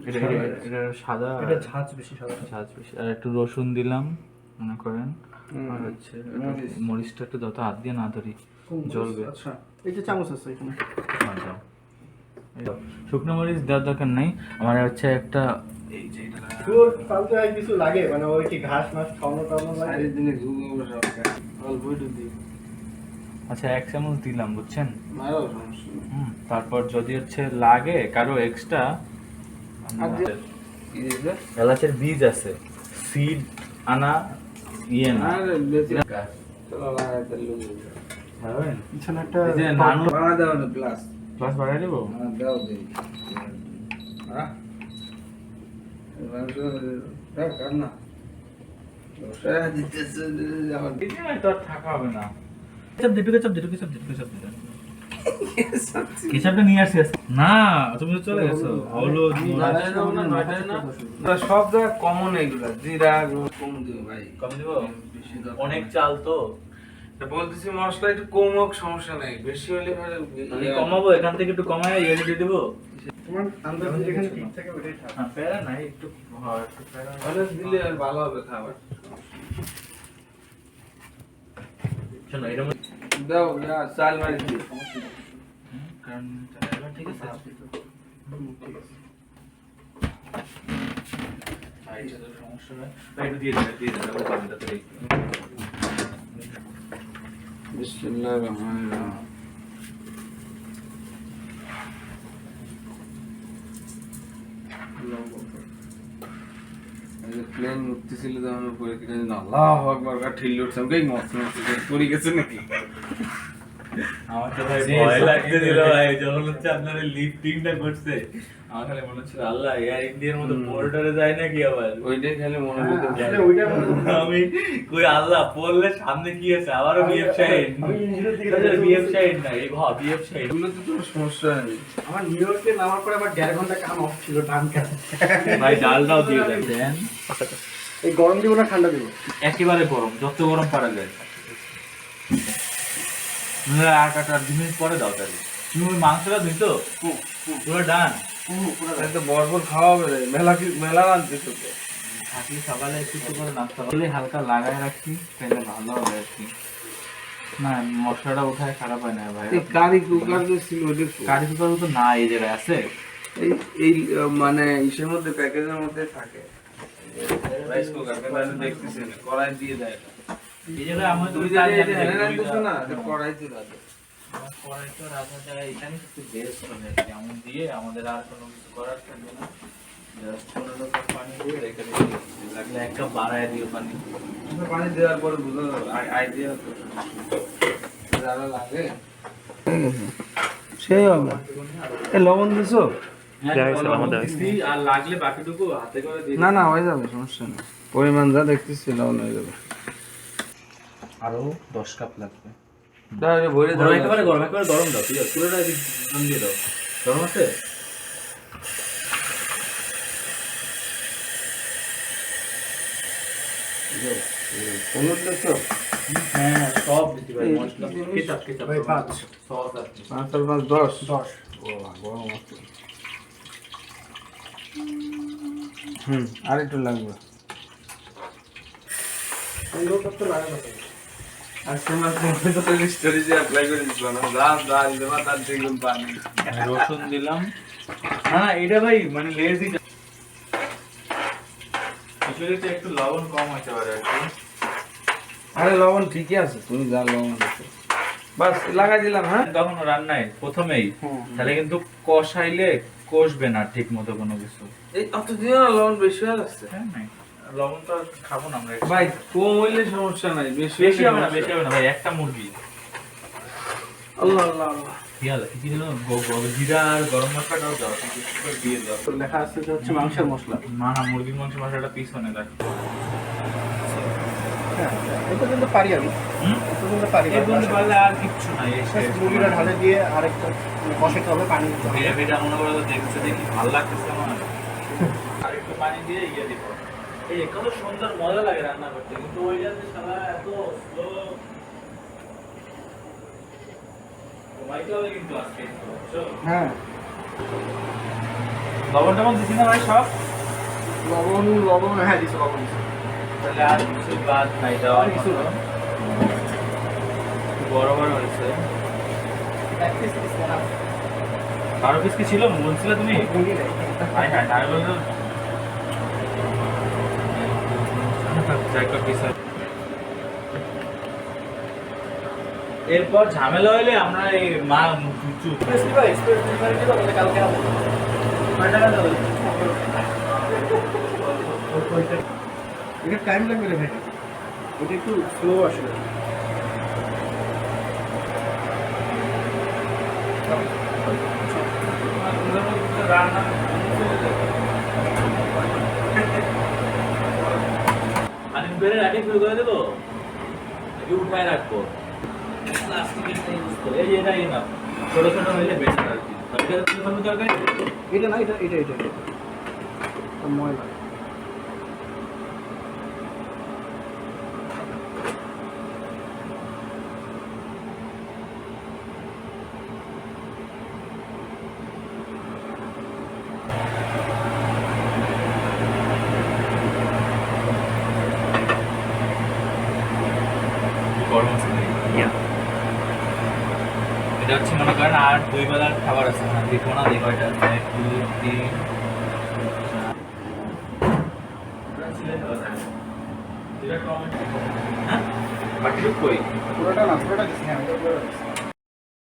এটা সাদা, এটা ঝাঁজ বেশি, ঝাঁজ বেশি। আর একটু রসুন দিলাম মনে করেন, আর হচ্ছে মরিচটা একটু যত হাত দিয়ে না ধরি জ্বলবে। আচ্ছা, এই যে চামচ আছে এখানে, শুকনো মরিচ দেওয়ার দরকার নেই আমার। হচ্ছে একটা এই যে ফালতু কিছু লাগে, মানে ওই কি ঘাস মাছ খাওয়ানো টাওয়ানো লাগে দিনে অল্প একটু দিই। আচ্ছা, 1 চামচ দিলাম, বুঝছেন? তারপর যদি হচ্ছে লাগে কারো এক্সট্রা, এলাচের বীজ আছে, সিড আনা ইয়ে না, ক্লাস বাড়াই দেবো। থাকা হবে না, কেচাপটা নিয়ে আসছি না, তুমি তো চলে গেছো। সব জায়গায় কমন এগুলা, জিরা কম দিও ভাই, কম দিব, অনেক চাল তো বলতেছি মশলা একটু কম হোক, সমস্যা নেই, বেশি হলে কমাবো, এখান থেকে একটু কমায় ইয়ে দিয়ে দেবো। তোমার আন্দাজ যেখানে ঠিক থাকে ওটাই থাক। হ্যাঁ, প্যারা নাই, একটু ভালো দিলে আর ভালো হবে খাবার। শোনো, এরকম দাও চাল মারি দিও, সমস্যা নেই, কারণ ঠিক আছে, ঠিক আছে। সমস্যা নয়, একটু দিয়ে দেবে। বিসমিল্লাহির রহমানির রহিম। প্লেন উঠতেছিল তখন উপরে কি জানি আল্লাহু আকবার ঠিল উঠছে, আমি পড়ে গেছে নাকি? আমার তো ভাই ভয় লাগতেছিল ভাই, যখন হচ্ছে আপনার লিফটিংটা করছে আমার খালি মনে হচ্ছিল আল্লাহ এয়ার ইন্ডিয়ার মতো বোর্ডারে যায় নাকি আবার, ওইটাই খালি মনে হতো। আমি কই আল্লাহ পড়লে সামনে কি আছে, আবারও বিএফ সাইড, বিএফ সাইড না এই বিএফ সাইড, এগুলো তো কোনো সমস্যা নেই। আমার নিউ ইয়র্কে নামার পরে আবার 1.5 ঘন্টা কাম অফ ছিল ডান কাছে। ভাই ডালটাও দিয়ে দেন। এই গরম দিব না ঠান্ডা দিব? একেবারে গরম, যত গরম পারা যায়। আর কাটা 2 মিনিট পরে দাও তাহলে। তুমি ওই মাংসটা দিছো পুরো ডান, তো বরবর খাওয়া হবে রে, মেলা আনতেছো তো। থাকলে সকালে একটু করে নাস্তা করলে হালকা লাগায় রাখি, তাহলে ভালো হবে আর কি। না মশলাটা উঠায় খারাপ হয় না ভাই। কারি কুকার যে ছিল ওইটা, কারি কুকার তো না এই জায়গায় আছে, এই এই মানে ইসের মধ্যে প্যাকেজের মধ্যে থাকে রাইস কুকার, কিন্তু দেখতেছি না কড়াই দিয়ে দেয়। এই জায়গায় আমরা তুমি জানি এটা হেলে রাখতেছো না, কড়াইতে রাখো। কড়াই তো রাখা যায় এখানে, একটু বেস্ট হবে এমন দিয়ে, আমাদের আর কোনো কিছু করার থাকবে না। জাস্ট 15 কাপ পানি দিয়ে রেখে দিই, লাগলে 1 কাপ বাড়ায় দিও পানি। পানি দেওয়ার পরে বুঝো আইডিয়া তো যারা লাগে সেই হবে। এই লবণ দিছো? আর লাগলে বাকিটুকু হাতে করে দিই। না না হয়ে যাবে, সমস্যা নেই, পরিমাণ যা দেখতেছি লবণ হয়ে যাবে। আরো 10 কাপ লাগবে। তাহলে ভরে দাও, একেবারে গরম দাও, ঠিক আছে? পুরোটা দিয়ে দাও। গরম আছে? হ্যাঁ সব দিতে পারি, মশলা কেচাপ ভাই 5 সস আছে, 5 আর 5 10 ও গরম আছে। আর একটু লাগবে। রসুন দিলাম। না এটা ভাই মানে লেজি, একটু লবণ কম হতে পারে আর কি। আরে লবণ ঠিকই আছে, তুমি যা লবণ দিচ্ছ বাস লাগাই দিলাম। হ্যাঁ তখন রান্নায় প্রথমেই তাহলে কিন্তু কষাইলে কষবে না ঠিক মতো কোনো কিছু। এই অত দিন লবণ বেশি হয়ে যাচ্ছে। হ্যাঁ নাই লবণ তো খাবো না আমরা ভাই, কম হইলে সমস্যা নাই, বেশি হবে না, বেশি হবে না ভাই। একটা মুরগি, আল্লাহ আল্লাহ আল্লাহ কি দিল জিরা আর গরম মশলাটাও দাও, দিয়ে দাও। লেখা আছে যে হচ্ছে মাংসের মশলা। না না, মুরগির মাংসের মশলাটা পিছনে রাখ। এটা কিন্তু পারি আমি, এটা পারি। এই বন্ধু পারলে আর কিচ্ছু নাই, মুরগিটা ঢালে দিয়ে আরেকটা কষাতে হবে, পানি দিতে হবে। এটা মনে করে দেখতে দেখি ভালো লাগতেছে আমার, আরেকটু পানি দিয়ে ইয়ে দিব। এই কত সুন্দর মজা লাগে রান্না করতে, কিন্তু ওই যে সারা এত স্লো ঘুমাইতে হবে কিন্তু আজকে, বুঝছো? হ্যাঁ লবণ টবণ দিছি না ভাই সব? লবণ হ্যাঁ দিছো লবণ দিছো। তাহলে আর কিছু বাদ নাই দেওয়া আর কিছু না। বড় বড় হয়েছে। এক পিস পিস না। 12 পিস কি ছিল বলছিলে তুমি? গুলি নাই। হাই হাই আর বলতো এরপর ঝামেলা হইলে আমরা এই মা চুচু স্পেসলি ভাই স্পেসলি ভাই দিও তাহলে কালকে হবে। কয়টা টাকা দেবো? এটা টাইম লাগবে রে ভাই। এটা একটু স্লো আসলে। রান্না আমি বেড়ে রাখি শুরু করে দেবো নাকি উঠায় রাখবো এই যে এটাই না ছোট ছোট হইলে বেটার আর কি তরকারি এটা না এটা ময়লা। গরম আছে এটা হচ্ছে মনে করেন আর 2 বেলার খাবার আছে না দেখো না দেখো এটা 1 2 3 হ্যাঁ বাকিটুকু কই পুরোটা না পুরোটা দিছি হ্যাঁ পুরোটা দিছি।